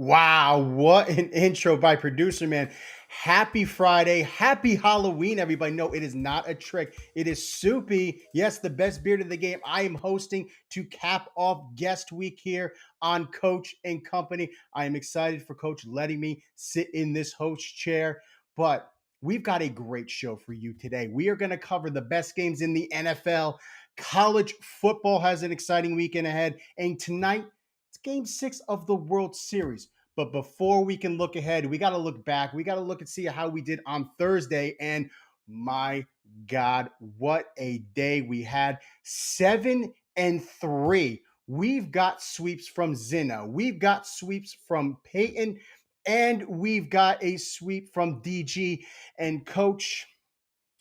Wow, what an intro by producer, man. Happy Friday. Happy Halloween, everybody. No, it is not a trick. It is Soupy. Yes, the best beard of the game. I am hosting to cap off guest week here on Coach and Company. I am excited for Coach letting me sit in this host chair, but we've got a great show for you today. We are going to cover the best games in the NFL. College football has an exciting weekend ahead, and tonight, it's game 6 of the World Series. But before we can look ahead, we got to look back. We got to look and see how we did on Thursday. And my God, what a day we had. 7-3. We've got sweeps from Zeno. We've got sweeps from Peyton. And we've got a sweep from DG. And Coach,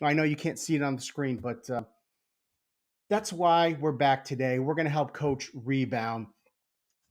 I know you can't see it on the screen, but that's why we're back today. We're going to help Coach rebound.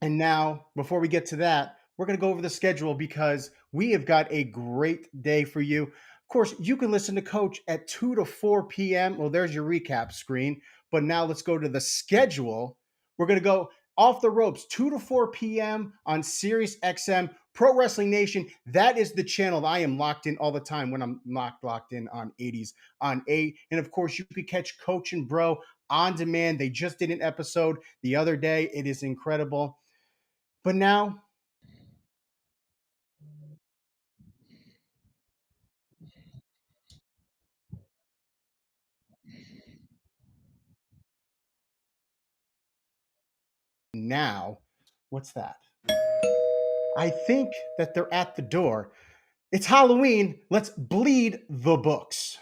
And now, before we get to that, we're going to go over the schedule because we have got a great day for you. Of course, you can listen to Coach at 2 to 4 p.m. Well, there's your recap screen. But now let's go to the schedule. We're going to go off the ropes, 2 to 4 p.m. on Sirius XM. Pro Wrestling Nation, that is the channel that I am locked in all the time when I'm not locked in on 80s on 8. And of course, you can catch Coach and Bro on demand. They just did an episode the other day. It is incredible. But now, what's that? I think that they're at the door. It's Halloween. Let's bleed the books.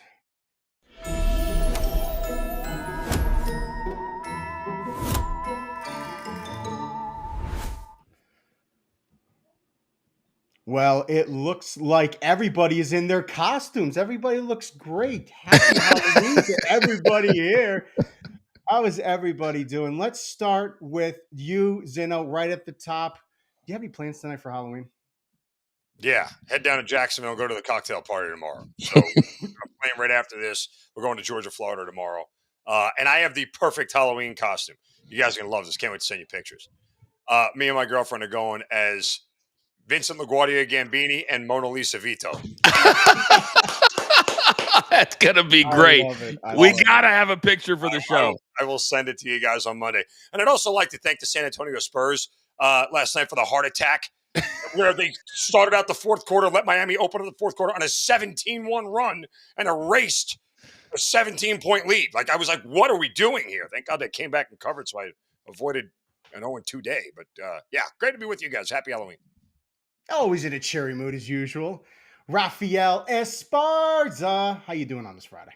Well, it looks like everybody is in their costumes. Everybody looks great. Happy Halloween to everybody here. How is everybody doing? Let's start with you, Zeno, right at the top. Do you have any plans tonight for Halloween? Yeah, head down to Jacksonville and go to the cocktail party tomorrow. So I'm playing right after this. We're going to Georgia, Florida tomorrow. And I have the perfect Halloween costume. You guys are going to love this. Can't wait to send you pictures. Me and my girlfriend are going as Vincent LaGuardia Gambini and Mona Lisa Vito. That's going to be great. We got to have a picture for the show. I will send it to you guys on Monday. And I'd also like to thank the San Antonio Spurs last night for the heart attack where they started out the fourth quarter, let Miami open up the fourth quarter on a 17-1 run and erased a 17-point lead. Like, I was like, what are we doing here? Thank God they came back and covered, so I avoided an 0-2 day. But, yeah, great to be with you guys. Happy Halloween. Always in a cheery mood as usual. Rafael Esparza. How you doing on this Friday?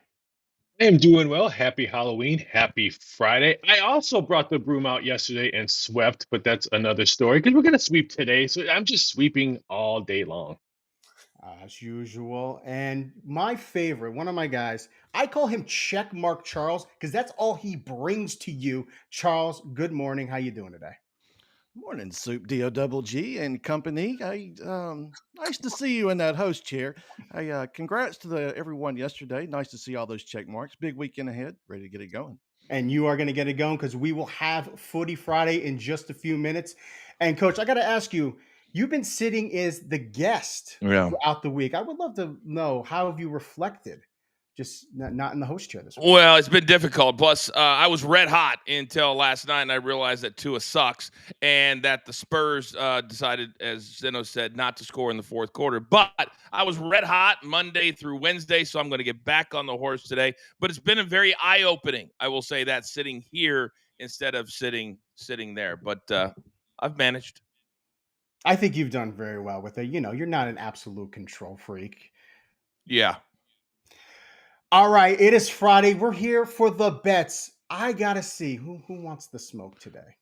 I am doing well. Happy Halloween. Happy Friday. I also brought the broom out yesterday and swept, but that's another story because we're going to sweep today. So I'm just sweeping all day long. As usual. And my favorite, one of my guys, I call him Checkmark Charles because that's all he brings to you. Charles, good morning. How you doing today? Morning, Soup DOG and company. Nice to see you in that host chair. Congrats to everyone yesterday. Nice to see all those check marks. Big weekend ahead. Ready to get it going. And you are going to get it going because we will have Footy Friday in just a few minutes. And Coach, I got to ask you, you've been sitting as the guest throughout the week. I would love to know, how have you reflected? Just not in the host chair this week. Well, it's been difficult. Plus, I was red hot until last night, and I realized that Tua sucks and that the Spurs decided, as Zeno said, not to score in the fourth quarter. But I was red hot Monday through Wednesday, so I'm going to get back on the horse today. But it's been a very eye-opening, I will say that, sitting here instead of sitting there. But I've managed. I think you've done very well with it. You know, you're not an absolute control freak. Yeah. All right, it is Friday. We're here for the bets. I got to see who wants the smoke today.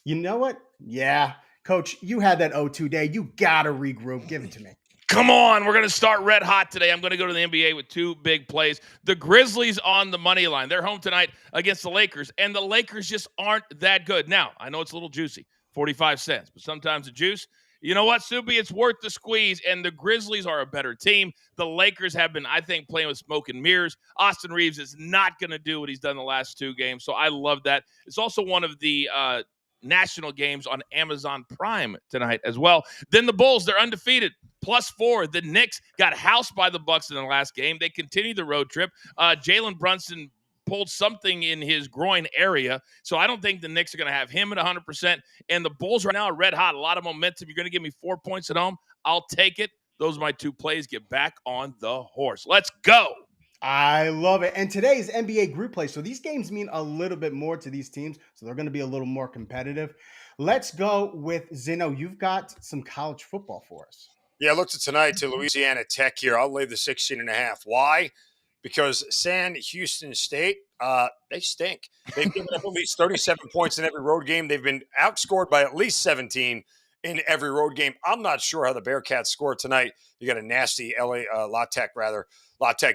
You know what? Yeah, Coach, you had that 0-2 day. You got to regroup. Give it to me. Come on. We're going to start red hot today. I'm going to go to the NBA with two big plays. The Grizzlies on the money line. They're home tonight against the Lakers, and the Lakers just aren't that good. Now, I know it's a little juicy, 45 cents, but sometimes the juice, you know what, Soupy? It's worth the squeeze, and the Grizzlies are a better team. The Lakers have been, I think, playing with smoke and mirrors. Austin Reeves is not going to do what he's done the last two games, so I love that. It's also one of the national games on Amazon Prime tonight as well. Then the Bulls, they're undefeated. +4. The Knicks got housed by the Bucks in the last game. They continue the road trip. Jalen Brunson pulled something in his groin area, so I don't think the Knicks are going to have him at 100%. And the Bulls right now are red hot, a lot of momentum. You're going to give me 4 points at home, I'll take it. Those are my two plays. Get back on the horse. Let's go. I love it. And today's NBA group play. So these games mean a little bit more to these teams. So they're going to be a little more competitive. Let's go with Zeno. You've got some college football for us. Yeah, I looked at tonight to Louisiana Tech here. I'll lay the 16.5. Why? Because Houston State, they stink. They've given up at least 37 points in every road game. They've been outscored by at least 17 in every road game. I'm not sure how the Bearcats score tonight. You got a nasty La Tech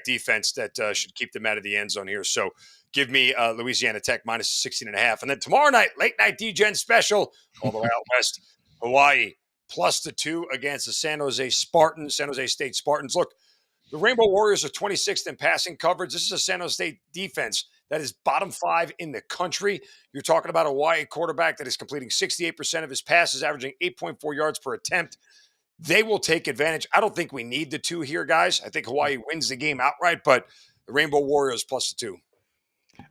defense that should keep them out of the end zone here. So give me Louisiana Tech minus 16.5. And then tomorrow night, late night DGen special, all the way out west, Hawaii, +2 against the San Jose State Spartans. Look, the Rainbow Warriors are 26th in passing coverage. This is a San Jose State defense that is bottom 5 in the country. You're talking about a Hawaii quarterback that is completing 68% of his passes, averaging 8.4 yards per attempt. They will take advantage. I don't think we need the 2 here, guys. I think Hawaii wins the game outright, but the Rainbow Warriors +2.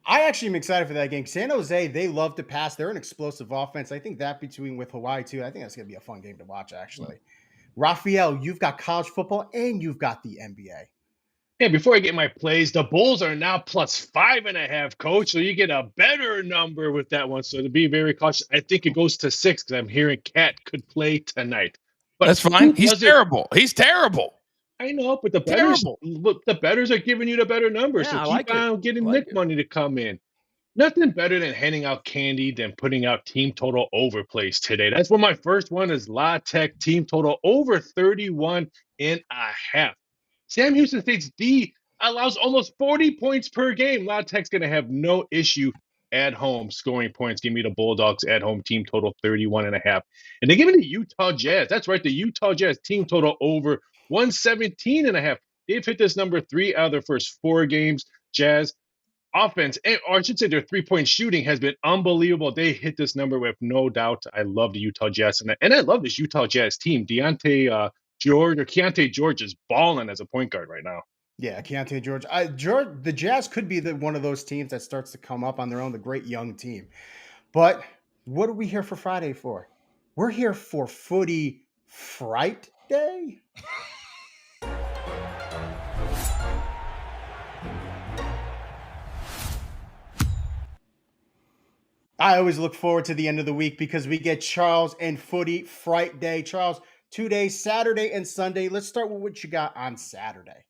I actually am excited for that game. San Jose, they love to pass. They're an explosive offense. I think that with Hawaii too, I think that's going to be a fun game to watch, actually. Raphael, you've got college football and you've got the NBA. Yeah, before I get my plays, the Bulls are now +5.5, coach. So you get a better number with that one. So to be very cautious, I think it goes to 6 because I'm hearing Cat could play tonight. But that's fine. He's terrible. He's terrible. I know, but the bettors are giving you the better numbers. Yeah, so keep on getting Nick money to come in. Nothing better than handing out candy than putting out team total over plays today. That's what my first one is. La Tech team total over 31.5. Sam Houston State's D allows almost 40 points per game. La Tech's going to have no issue at home scoring points. Give me the Bulldogs at home team total 31.5. And they give me the Utah Jazz. That's right, the Utah Jazz team total over 117.5. They've hit this number 3 out of their first 4 games. Jazz offense, or I should say their 3-point shooting has been unbelievable. They hit this number with no doubt. I love the Utah Jazz. And I love this Utah Jazz team. Keontae George is balling as a point guard right now. Yeah, Keontae George. The Jazz could be one of those teams that starts to come up on their own, the great young team. But what are we here for Friday for? We're here for Footy Fright Day. I always look forward to the end of the week because we get Charles and Footy Fright Day. Charles, 2 days, Saturday and Sunday. Let's start with what you got on Saturday.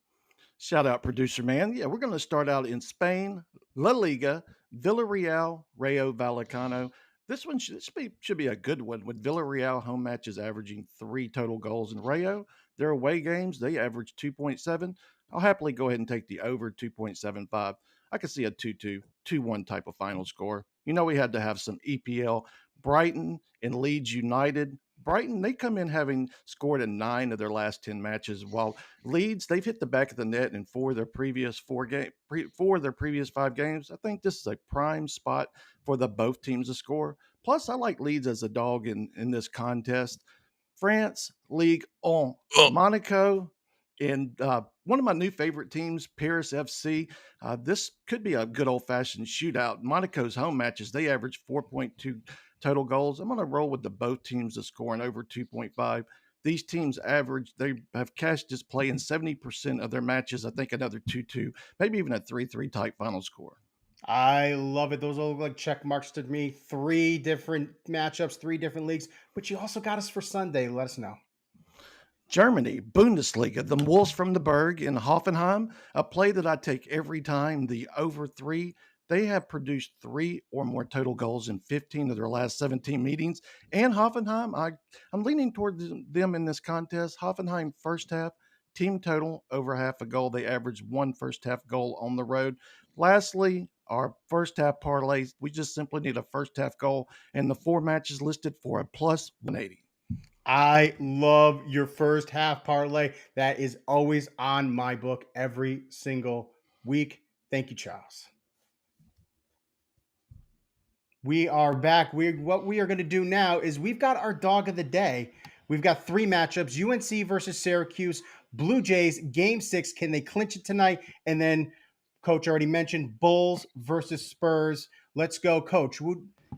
Shout out, producer man. Yeah, we're going to start out in Spain, La Liga, Villarreal, Rayo Vallecano. This one should be a good one with Villarreal home matches averaging 3 total goals, and Rayo, their away games, they average 2.7. I'll happily go ahead and take the over 2.75. I could see a 2-2, 2-1 type of final score. You know, we had to have some EPL. Brighton and Leeds United. Brighton, they come in having scored in 9 of their last 10 matches, while Leeds, they've hit the back of the net in 4 of their previous 5 games. I think this is a prime spot for both teams to score. Plus, I like Leeds as a dog in this contest. France, Ligue 1, Monaco, and one of my new favorite teams, Paris FC. This could be a good old-fashioned shootout. Monaco's home matches, they average 4.2 total goals. I'm going to roll with both teams to scoring over 2.5. These teams they have cashed this play in 70% of their matches. I think another 2-2, maybe even a 3-3 type final score. I love it. Those all look like check marks to me. 3 different matchups, 3 different leagues. But you also got us for Sunday. Let us know. Germany, Bundesliga, the Wolves from the Berg in Hoffenheim, a play that I take every time, the over 3. They have produced 3 or more total goals in 15 of their last 17 meetings. And Hoffenheim, I'm leaning toward them in this contest. Hoffenheim first half, team total over half a goal. They average 1 first half goal on the road. Lastly, our first half parlays, we just simply need a first half goal, and the 4 matches listed for a +180. I love your first half parlay. That is always on my book every single week. Thank you, Charles. We are back. What we are going to do now is we've got our dog of the day. We've got 3 matchups: UNC versus Syracuse, Blue Jays, Game 6. Can they clinch it tonight? And then, Coach already mentioned Bulls versus Spurs. Let's go, Coach.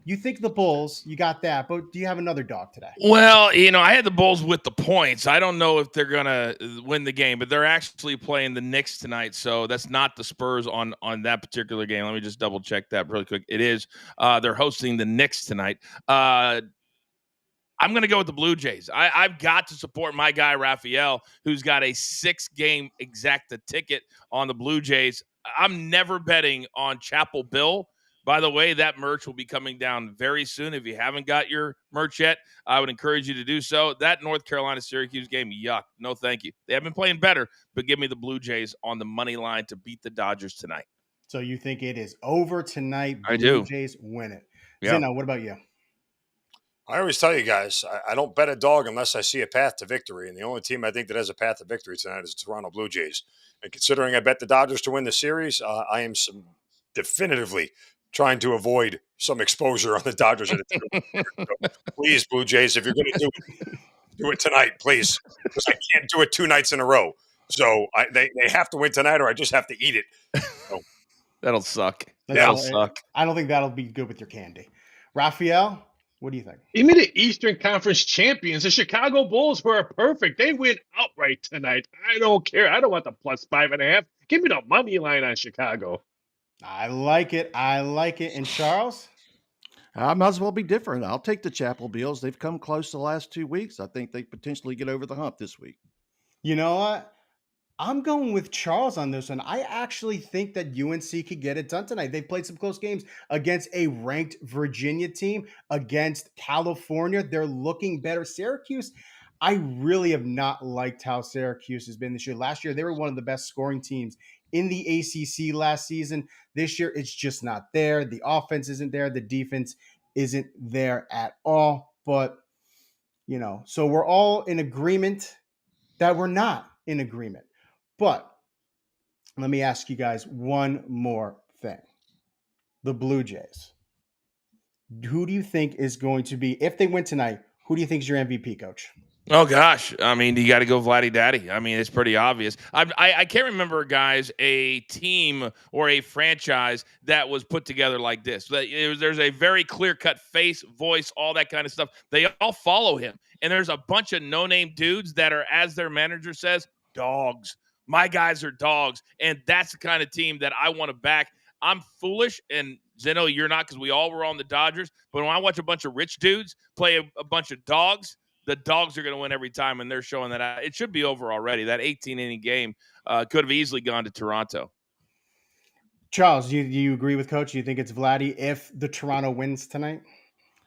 You think the Bulls? You got that, but do you have another dog today? Well, I had the Bulls with the points. I don't know if they're gonna win the game, but they're actually playing the Knicks tonight, so that's not the Spurs on that particular game. Let me just double check that really quick. It is. They're hosting the Knicks tonight. I'm going to go with the Blue Jays. I've got to support my guy, Raphael, who's got a 6-game exacta ticket on the Blue Jays. I'm never betting on Chapel Bill. By the way, that merch will be coming down very soon. If you haven't got your merch yet, I would encourage you to do so. That North Carolina-Syracuse game, yuck. No, thank you. They have been playing better, but give me the Blue Jays on the money line to beat the Dodgers tonight. So you think it is over tonight? I Blue do. Jays win it. Yeah. Zeno, what about you? I always tell you guys, I don't bet a dog unless I see a path to victory. And the only team I think that has a path to victory tonight is the Toronto Blue Jays. And considering I bet the Dodgers to win the series, I am definitively trying to avoid some exposure on the Dodgers. So please, Blue Jays, if you're going to do it tonight, please, because I can't do it 2 nights in a row. So they have to win tonight, or I just have to eat it. So, that'll suck. That'll suck. I don't think that'll be good with your candy. Raphael, what do you think? Give me the Eastern Conference champions, the Chicago Bulls, who are perfect. They win outright tonight. I don't care. I don't want the +5.5. Give me the money line on Chicago. I like it. And Charles? I might as well be different. I'll take the Chapel Bills. They've come close the last 2 weeks. I think they potentially get over the hump this week. You know what? I'm going with Charles on this one. I actually think that UNC could get it done tonight. They've played some close games against a ranked Virginia team, against California. They're looking better. Syracuse, I really have not liked how Syracuse has been this year. Last year, they were one of the best scoring teams in the ACC last season. This year, it's just not there. The offense isn't there. The defense isn't there at all. But, so we're all in agreement that we're not in agreement. But let me ask you guys one more thing. The Blue Jays. Who do you think is going to be, if they win tonight, who do you think is your MVP, Coach? Oh, gosh. I mean, you got to go Vladdy Daddy. I mean, it's pretty obvious. I can't remember, guys, a team or a franchise that was put together like this. There's a very clear-cut face, voice, all that kind of stuff. They all follow him. And there's a bunch of no-name dudes that are, as their manager says, dogs. My guys are dogs. And that's the kind of team that I want to back. I'm foolish, and Zeno, you're not, because we all were on the Dodgers. But when I watch a bunch of rich dudes play a bunch of dogs, the dogs are going to win every time, and they're showing that. It should be over already. That 18-inning game could have easily gone to Toronto. Charles, do you agree with Coach? Do you think it's Vladdy if the Toronto wins tonight?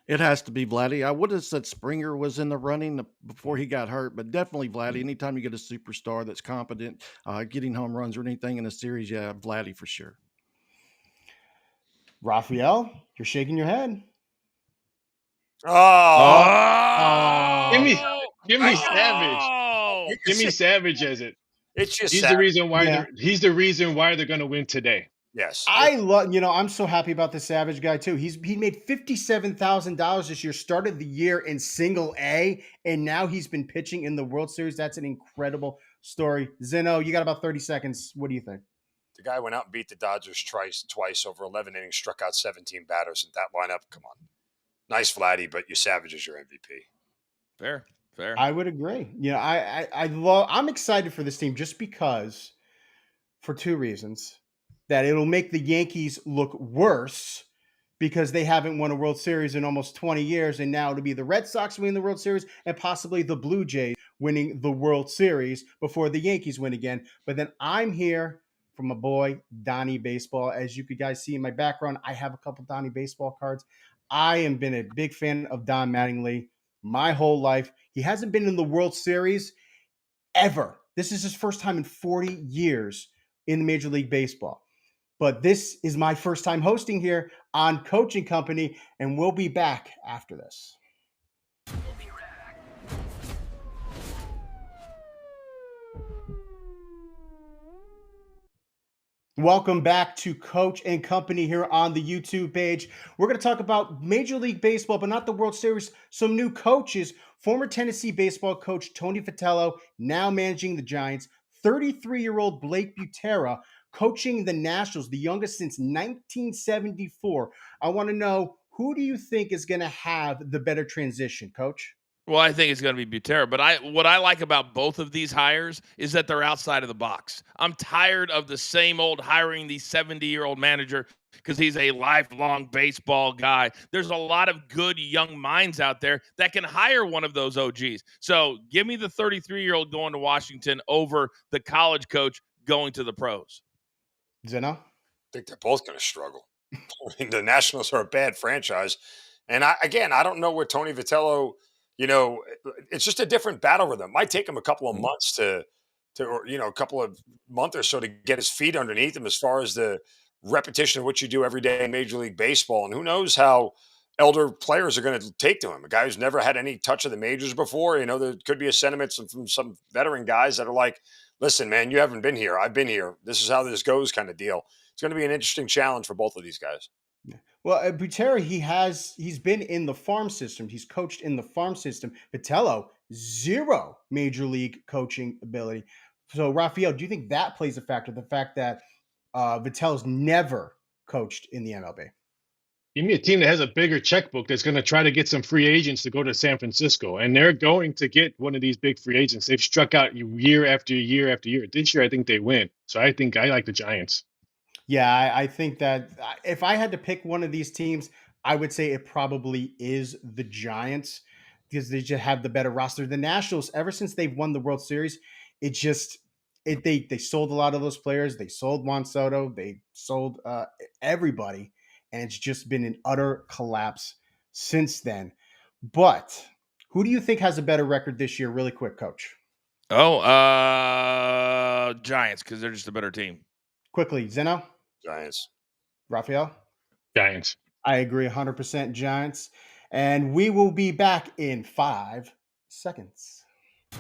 It has to be Vladdy. I would have said Springer was in the running before he got hurt, but definitely Vladdy. Anytime you get a superstar that's competent, getting home runs or anything in a series, yeah, Vladdy for sure. Raphael, you're shaking your head. Give me Savage. Give me Savage as it. It's just he's sad. the reason why he's the reason why they're going to win today. Yes. I love, I'm so happy about the Savage guy too. He made $57,000 this year, started the year in single A, and now he's been pitching in the World Series. That's an incredible story. Zeno, you got about 30 seconds. What do you think? The guy went out and beat the Dodgers twice over 11 innings, struck out 17 batters in that lineup. Come on. Nice, Vladdy, but you Savage is your MVP. Fair. I would agree. I'm excited for this team just because, for 2 reasons. That it'll make the Yankees look worse because they haven't won a World Series in almost 20 years, and now it'll be the Red Sox winning the World Series and possibly the Blue Jays winning the World Series before the Yankees win again. But then I'm here from my boy, Donnie Baseball. As you guys see in my background, I have a couple Donnie Baseball cards. I have been a big fan of Don Mattingly my whole life. He hasn't been in the World Series ever. This is his first time in 40 years in the Major League Baseball. But this is my first time hosting here on Coaching Company, and we'll be back after this. Welcome back to Coach and Company here on the YouTube page. We're going to talk about Major League Baseball, but not the World Series. Some new coaches. Former Tennessee baseball coach Tony Vitello, now managing the Giants. 33-year-old Blake Butera, coaching the Nationals, the youngest since 1974. I want to know, who do you think is going to have the better transition, Coach? Well, I think it's going to be Butera, but what I like about both of these hires is that they're outside of the box. I'm tired of the same old hiring the 70-year-old manager because he's a lifelong baseball guy. There's a lot of good young minds out there that can hire one of those OGs. So give me the 33-year-old going to Washington over the college coach going to the pros. Zeno? I think they're both going to struggle. I mean, the Nationals are a bad franchise. And I don't know what Tony Vitello, it's just a different battle rhythm. It might take him a couple of months or, a couple of months or so to get his feet underneath him as far as the repetition of what you do every day in Major League Baseball. And who knows how elder players are going to take to him. A guy who's never had any touch of the majors before, there could be a sentiment from some veteran guys that are like, listen, man, you haven't been here. I've been here. This is how this goes kind of deal. It's going to be an interesting challenge for both of these guys. Well, Butera, he's been in the farm system. He's coached in the farm system. Vitello, zero major league coaching ability. So, Rafael, do you think that plays a factor? The fact that Vitello's never coached in the MLB. Give me a team that has a bigger checkbook that's going to try to get some free agents to go to San Francisco, and they're going to get one of these big free agents. They've struck out year after year after year. This year, I think they win. So I think I like the Giants. Yeah, I think that if I had to pick one of these teams, I would say it probably is the Giants because they just have the better roster. The Nationals, ever since they've won the World Series, they sold a lot of those players. They sold Juan Soto. They sold everybody, and it's just been an utter collapse since then. But who do you think has a better record this year? Really quick, Coach. Giants, because they're just a better team. Quickly, Zeno. Giants. Rafael. Giants. I agree 100% Giants. And we will be back in 5 seconds.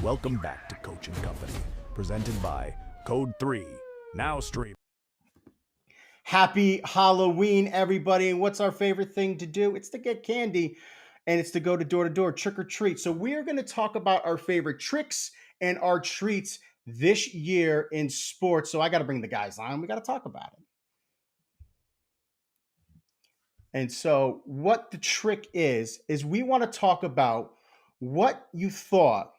Welcome back to Coach and Company, presented by Code 3, now stream. Happy Halloween, everybody. And what's our favorite thing to do? It's to get candy, and it's to go to door, trick or treat. So we are going to talk about our favorite tricks and our treats this year in sports. So I got to bring the guys on. We got to talk about it. And so what the trick is we want to talk about what you thought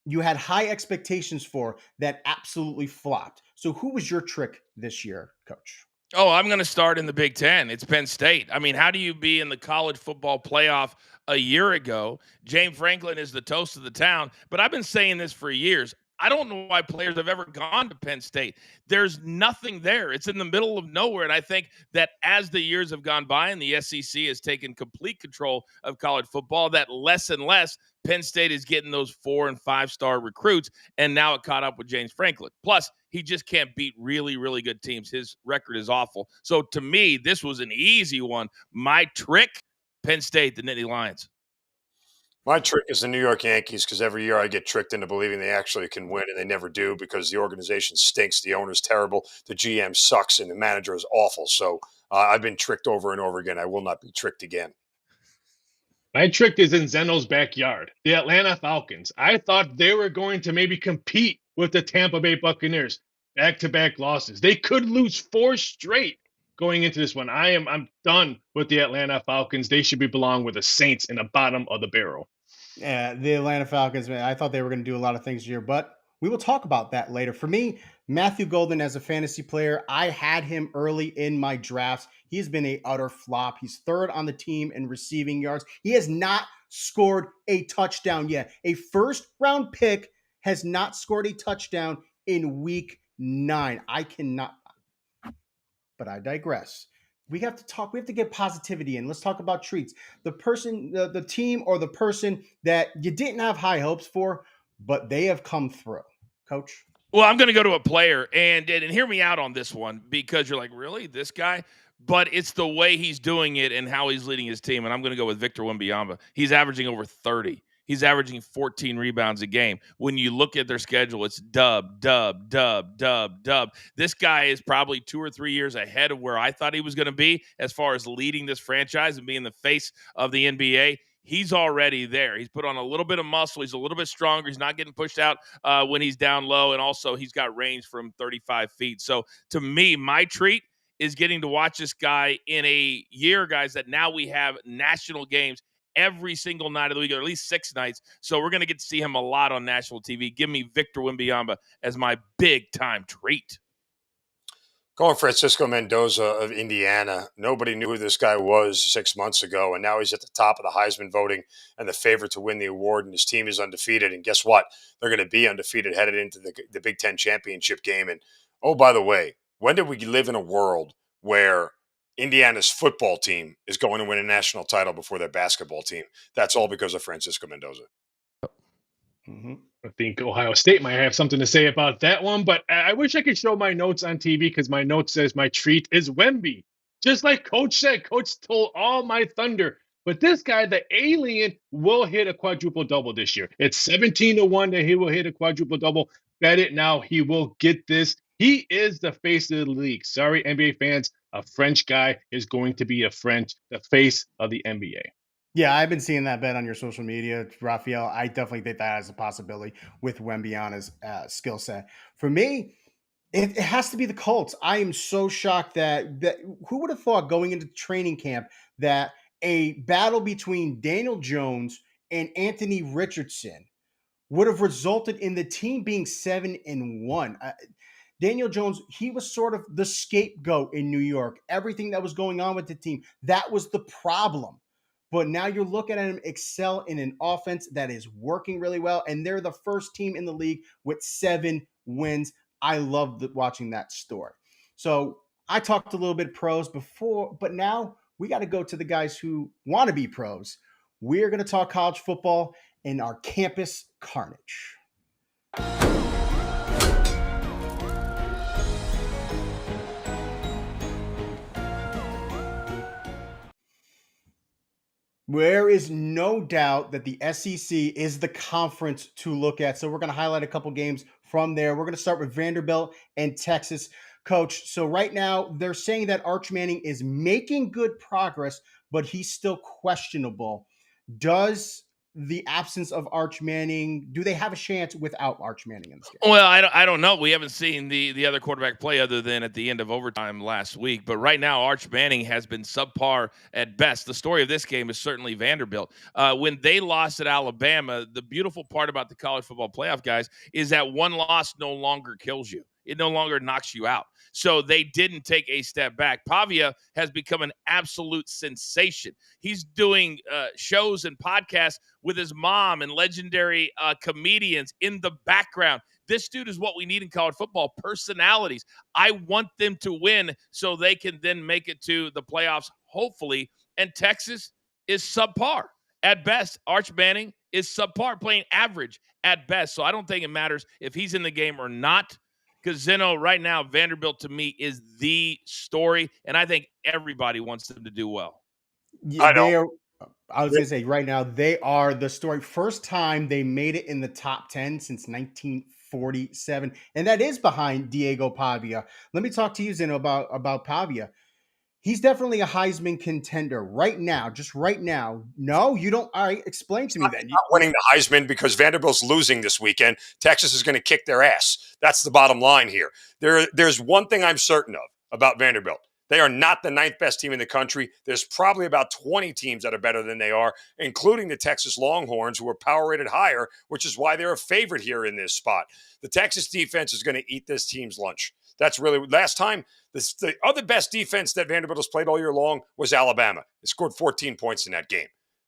you had high expectations for that absolutely flopped. So who was your trick this year, Coach? Oh, I'm going to start in the Big Ten. It's Penn State. I mean, how do you be in the college football playoff a year ago? James Franklin is the toast of the town, but I've been saying this for years. I don't know why players have ever gone to Penn State. There's nothing there. It's in the middle of nowhere. And I think that as the years have gone by and the SEC has taken complete control of college football, that less and less Penn State is getting those 4- and 5-star recruits. And now it caught up with James Franklin. Plus, he just can't beat really, really good teams. His record is awful. So to me, this was an easy one. My trick, Penn State, the Nittany Lions. My trick is the New York Yankees because every year I get tricked into believing they actually can win, and they never do because the organization stinks, the owner's terrible, the GM sucks, and the manager is awful. So I've been tricked over and over again. I will not be tricked again. My trick is in Zeno's backyard, the Atlanta Falcons. I thought they were going to maybe compete with the Tampa Bay Buccaneers. Back-to-back losses. They could lose 4 straight going into this one. I'm done with the Atlanta Falcons. They should belong with the Saints in the bottom of the barrel. Yeah, the Atlanta Falcons, man, I thought they were going to do a lot of things here, but we will talk about that later. For me, Matthew Golden as a fantasy player, I had him early in my drafts. He's been a utter flop. He's third on the team in receiving yards. He has not scored a touchdown yet. A first-round pick has not scored a touchdown in week 9. I cannot, but I digress. We have to get positivity in. Let's talk about treats. The person, the team or the person that you didn't have high hopes for, but they have come through. Coach? Well, I'm going to go to a player, and hear me out on this one because you're like, really? This guy? But it's the way he's doing it and how he's leading his team, and I'm going to go with Victor Wembanyama. He's averaging over 30. he's averaging 14 rebounds a game. When you look at their schedule, it's dub, dub, dub, dub, dub. This guy is probably 2 or 3 years ahead of where I thought he was going to be as far as leading this franchise and being the face of the NBA. He's already there. He's put on a little bit of muscle. He's a little bit stronger. He's not getting pushed out when he's down low. And also, he's got range from 35 feet. So, to me, my treat is getting to watch this guy in a year, guys, that now we have national games every single night of the week, or at least 6 nights. So we're going to get to see him a lot on national TV. Give me Victor Wembanyama as my big-time treat. Going Francisco Mendoza of Indiana. Nobody knew who this guy was 6 months ago, and now he's at the top of the Heisman voting and the favorite to win the award, and his team is undefeated. And guess what? They're going to be undefeated headed into the Big Ten championship game. And, oh, by the way, when did we live in a world where Indiana's football team is going to win a national title before their basketball team? That's all because of Francisco Mendoza. Mm-hmm. I think Ohio State might have something to say about that one, but I wish I could show my notes on TV because my note says my treat is Wemby. Just like Coach said, Coach stole all my thunder. But this guy, the alien, will hit a quadruple double this year. It's 17-1 that he will hit a quadruple double. Bet it now. He will get this. He is the face of the league. Sorry, NBA fans. A French guy is going to be the face of the NBA. Yeah, I've been seeing that bet on your social media, Raphael. I definitely think that has a possibility with Wembanyama's skill set. For me, it has to be the Colts. I am so shocked that who would have thought going into training camp that a battle between Daniel Jones and Anthony Richardson would have resulted in the team being 7-1. Daniel Jones, he was sort of the scapegoat in New York. Everything that was going on with the team, that was the problem. But now you're looking at him excel in an offense that is working really well, and they're the first team in the league with 7 wins. I love watching that story. So I talked a little bit pros before, but now we got to go to the guys who want to be pros. We're going to talk college football in our campus carnage. There is no doubt that the SEC is the conference to look at. So we're going to highlight a couple games from there. We're going to start with Vanderbilt and Texas. Coach, so right now they're saying that Arch Manning is making good progress, but he's still questionable. Does the absence of Arch Manning, do they have a chance without Arch Manning in this game? Well, I don't know. We haven't seen the other quarterback play other than at the end of overtime last week. But right now, Arch Manning has been subpar at best. The story of this game is certainly Vanderbilt. When they lost at Alabama, the beautiful part about the college football playoff, guys, is that one loss no longer kills you. It no longer knocks you out. So they didn't take a step back. Pavia has become an absolute sensation. He's doing shows and podcasts with his mom and legendary comedians in the background. This dude is what we need in college football, personalities. I want them to win so they can then make it to the playoffs, hopefully. And Texas is subpar at best. Arch Manning is subpar, playing average at best. So I don't think it matters if he's in the game or not. Because Zeno, right now, Vanderbilt to me is the story, and I think everybody wants them to do well. Yeah, I was going to say right now, they are the story. First time they made it in the top 10 since 1947, and that is behind Diego Pavia. Let me talk to you, Zeno, about Pavia. He's definitely a Heisman contender right now, just right now. No, you don't. All right, explain to me then. Not winning the Heisman because Vanderbilt's losing this weekend. Texas is going to kick their ass. That's the bottom line here. There's one thing I'm certain of about Vanderbilt. They are not the 9th best team in the country. There's probably about 20 teams that are better than they are, including the Texas Longhorns, who are power rated higher, which is why they're a favorite here in this spot. The Texas defense is going to eat this team's lunch. That's really last time. The other best defense that Vanderbilt has played all year long was Alabama. They scored 14 points in that game.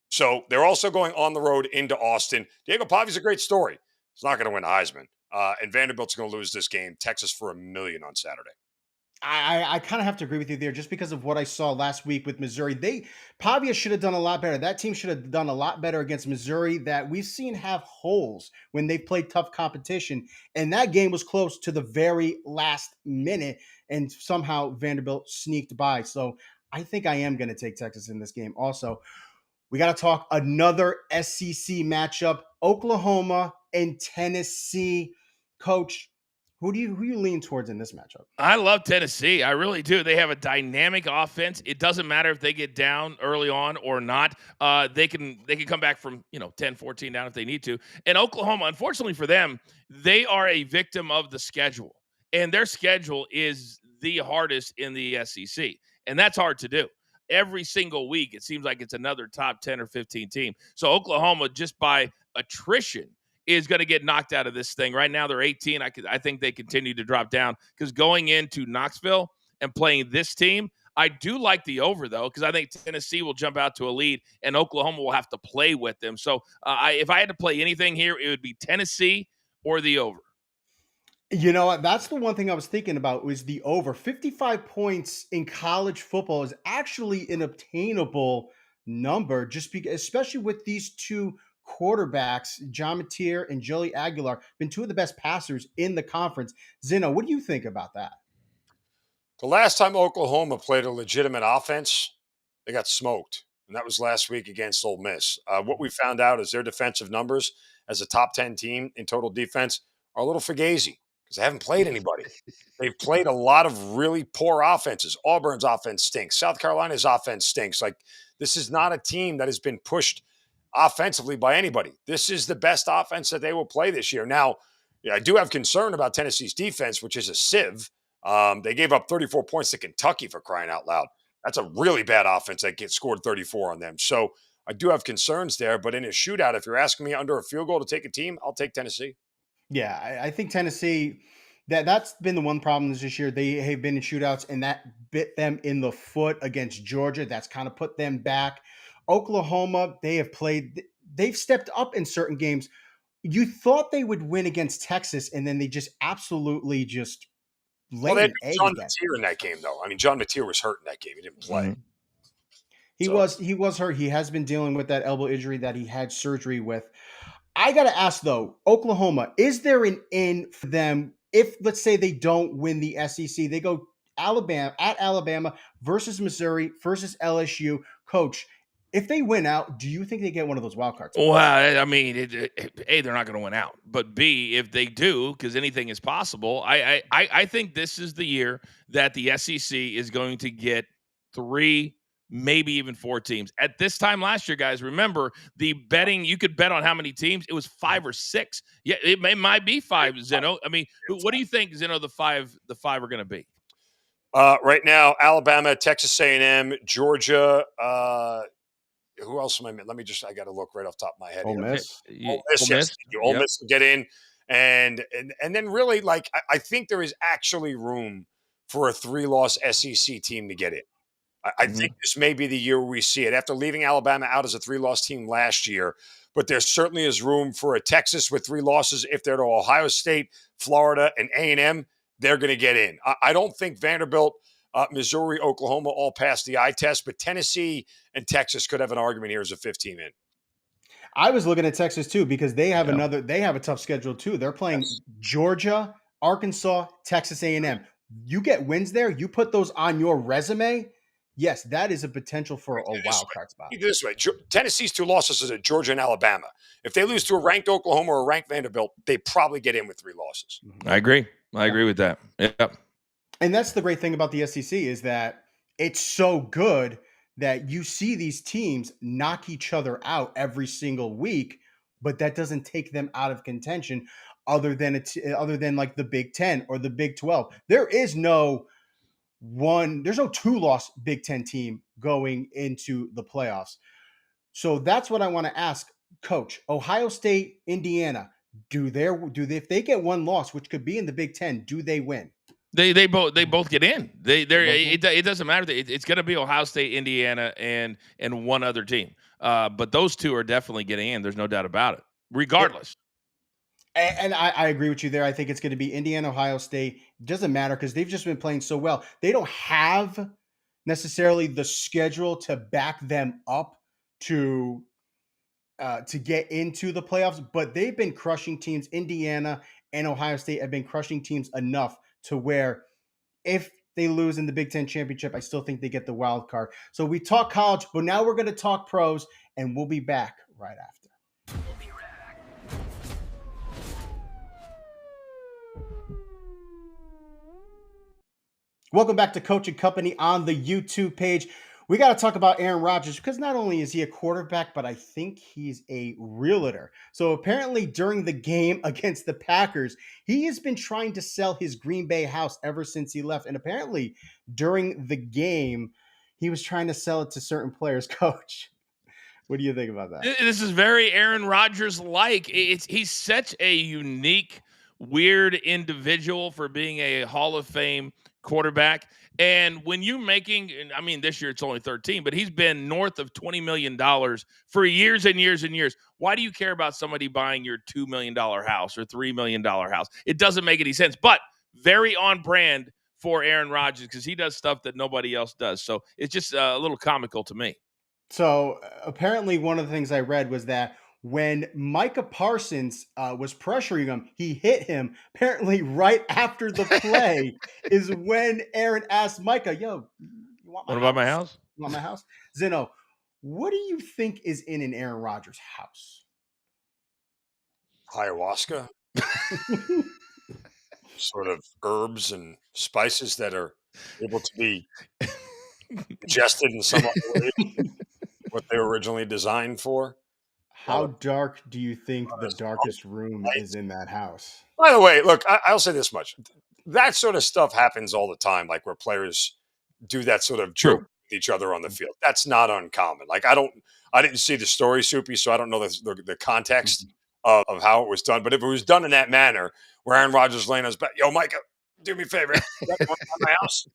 So they're also going on the road into Austin. Diego Pavia's a great story. He's not going to win the Heisman. And Vanderbilt's going to lose this game. Texas for $1 million on Saturday. I kind of have to agree with you there just because of what I saw last week with Missouri. Pavia should have done a lot better. That team should have done a lot better against Missouri that we've seen have holes when they've played tough competition. And that game was close to the very last minute, and somehow Vanderbilt sneaked by. So I think I am going to take Texas in this game also. we got to talk another SEC matchup, Oklahoma and Tennessee. Coach, who you lean towards in this matchup? I love Tennessee. I really do. They have a dynamic offense. It doesn't matter if they get down early on or not. They can come back from 10, 14 down if they need to. And Oklahoma, unfortunately for them, they are a victim of the schedule. And their schedule is the hardest in the SEC. And that's hard to do. Every single week, it seems like it's another top 10 or 15 team. So Oklahoma, just by attrition, is going to get knocked out of this thing. Right now, they're 18. I think they continue to drop down because going into Knoxville and playing this team, I do like the over, though, because I think Tennessee will jump out to a lead and Oklahoma will have to play with them. So if I had to play anything here, it would be Tennessee or the over. You know what? That's the one thing I was thinking about was the over. 55 points in college football is actually an obtainable number, just because, especially with these two quarterbacks, John Mateer and Joey Aguilar, been two of the best passers in the conference. Zeno, what do you think about that? The last time Oklahoma played a legitimate offense, they got smoked, and that was last week against Ole Miss. What we found out is their defensive numbers as a top 10 team in total defense are a little fugazi because they haven't played anybody. They've played a lot of really poor offenses. Auburn's offense stinks. South Carolina's offense stinks. Like, this is not a team that has been pushed offensively by anybody. This is the best offense that they will play this year. Now, I do have concern about Tennessee's defense, which is a sieve. They gave up 34 points to Kentucky, for crying out loud. That's a really bad offense that gets scored 34 on them. So I do have concerns there. But in a shootout, if you're asking me under a field goal to take a team, I'll take Tennessee. Yeah, I think Tennessee, that's been the one problem this year. They have been in shootouts, and that bit them in the foot against Georgia. That's kind of put them back. Oklahoma, they've stepped up in certain games. You thought they would win against Texas, and then they just absolutely just Well, laid they had an egg John again. Mateer in that game, though. I mean, John Mateer was hurt in that game. He didn't play. He was hurt. He has been dealing with that elbow injury that he had surgery with. I got to ask, though, Oklahoma, is there an in for them if, let's say, they don't win the SEC? They go Alabama versus Missouri versus LSU. Coach, if they win out, do you think they get one of those wild cards? Well, I mean, A, they're not going to win out. But B, if they do, because anything is possible, I think this is the year that the SEC is going to get 3, maybe even 4 teams. At this time last year, guys, remember the betting, you could bet on how many teams. It was 5 or 6. Yeah, it might be 5, Zeno. I mean, what do you think, Zeno, the five are going to be? Right now, Alabama, Texas A&M, Georgia, who else am I? I got to look right off the top of my head. Ole Miss. Ole Miss, yes. Ole Miss will get in. And then really, like, I think there is actually room for a 3-loss SEC team to get in. I think this may be the year where we see it after leaving Alabama out as a 3-loss team last year. But there certainly is room for a Texas with 3 losses. If they're to Ohio State, Florida, and A&M, they're going to get in. I don't think Vanderbilt, Missouri, Oklahoma all pass the eye test, but Tennessee and Texas could have an argument here as a 15 in. I was looking at Texas too because they have a tough schedule too. They're playing Georgia, Arkansas, Texas A&M. You get wins there, you put those on your resume. Yes, that is a potential for a wild card spot. This way, Tennessee's 2 losses is at Georgia and Alabama. If they lose to a ranked Oklahoma or a ranked Vanderbilt, they probably get in with 3 losses. I agree with that. Yep. And that's the great thing about the SEC is that it's so good that you see these teams knock each other out every single week, but that doesn't take them out of contention other than like the Big 10 or the Big 12. There's no 2-loss Big 10 team going into the playoffs. So that's what I want to ask, Coach. Ohio State, Indiana, if they get 1 loss, which could be in the Big 10, do they win? They both get in. It doesn't matter. It's going to be Ohio State, Indiana, and one other team. But those 2 are definitely getting in. There's no doubt about it. Regardless. And I agree with you there. I think it's going to be Indiana, Ohio State. It doesn't matter because they've just been playing so well. They don't have necessarily the schedule to back them up to get into the playoffs, but they've been crushing teams. Indiana and Ohio State have been crushing teams enough to where if they lose in the Big Ten championship, I still think they get the wild card. So we talk college, but now we're going to talk pros. and we'll be back right after. Welcome back to Coach and Company on the YouTube page. We got to talk about Aaron Rodgers because not only is he a quarterback, but I think he's a realtor. So apparently during the game against the Packers, he has been trying to sell his Green Bay house ever since he left. And apparently during the game, he was trying to sell it to certain players. Coach, what do you think about that? This is very Aaron Rodgers-like. He's such a unique, weird individual for being a Hall of Fame quarterback. And when you're making, I mean, this year it's only 13, but he's been north of $20 million for years and years and years. Why do you care about somebody buying your $2 million house or $3 million house? It doesn't make any sense, but very on brand for Aaron Rodgers because he does stuff that nobody else does. So it's just a little comical to me. So apparently one of the things I read was that when Micah Parsons was pressuring him, he hit him. Apparently right after the play is when Aaron asked Micah, yo, you want my What house? about my house? You want my house? Zeno, what do you think is in an Aaron Rodgers house? Ayahuasca, sort of herbs and spices that are able to be ingested in some other way, what they were originally designed for. How dark do you think the darkest room is in that house? By the way, look, I'll say this much. That sort of stuff happens all the time, like where players do that sort of joke with each other on the field. That's not uncommon. Like I didn't see the story, Soupy, so I don't know the context of how it was done. But if it was done in that manner, where Aaron Rodgers laying on his back, yo, Micah, do me a favor, my house,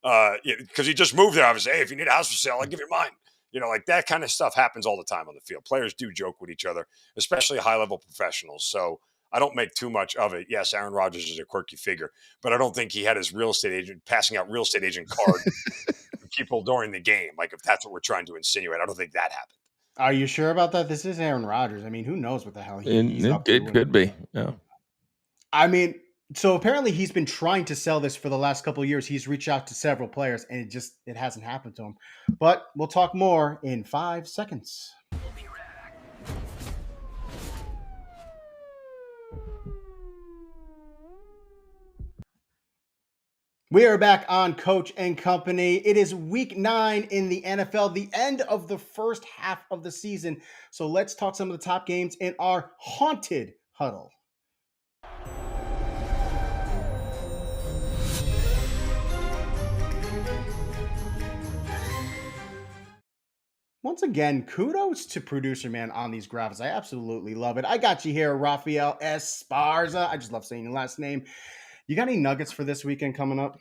because he just moved there. I was, hey, if you need a house for sale, I'll give you mine. Like that kind of stuff happens all the time on the field. Players do joke with each other, especially high-level professionals. So I don't make too much of it. Yes, Aaron Rodgers is a quirky figure, but I don't think he had his real estate agent passing out real estate agent cards to people during the game. Like if that's what we're trying to insinuate, I don't think that happened. Are you sure about that? This is Aaron Rodgers. I mean, who knows what the hell he's up to? It could be. Yeah. I mean, so apparently he's been trying to sell this for the last couple of years. He's reached out to several players, and it hasn't happened to him. But we'll talk more in 5 seconds. We are back on Coach and Company. It is week 9 in the NFL, the end of the first half of the season. So let's talk some of the top games in our haunted huddle. Once again, kudos to producer man on these graphics. I absolutely love it. I got you here, Rafael Esparza. I just love saying your last name. You got any nuggets for this weekend coming up?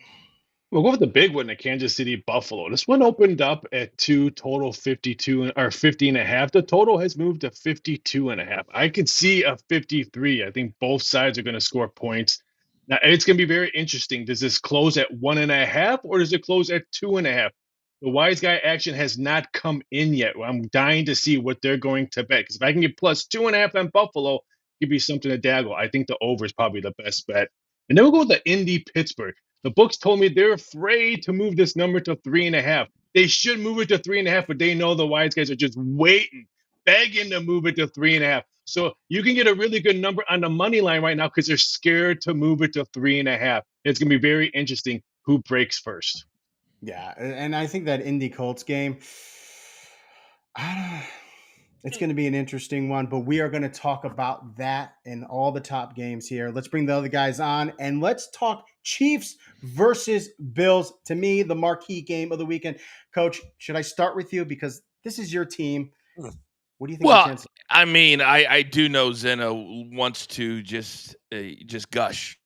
We'll go with the big one, the Kansas City Buffalo. This one opened up at 2, total 52 or 50 and a half. The total has moved to 52 and a half. I could see a 53. I think both sides are going to score points. Now it's going to be very interesting. Does this close at 1.5 or does it close at 2.5? The wise guy action has not come in yet. I'm dying to see what they're going to bet because if I can get plus 2.5 on Buffalo, give me something to daggle. I think the over is probably the best bet. And then we'll go with the Indy Pittsburgh. The books told me they're afraid to move this number to 3.5. They should move it to 3.5, but they know the wise guys are just waiting, begging to move it to 3.5. So you can get a really good number on the money line right now because they're scared to move it to 3.5. It's going to be very interesting who breaks first. Yeah, and I think that Indy Colts game, it's going to be an interesting one, but we are going to talk about that and all the top games here. Let's bring the other guys on, and let's talk Chiefs versus Bills. To me, the marquee game of the weekend. Coach, should I start with you? Because this is your team. What do you think? Well, I mean, I do know Zeno wants to just gush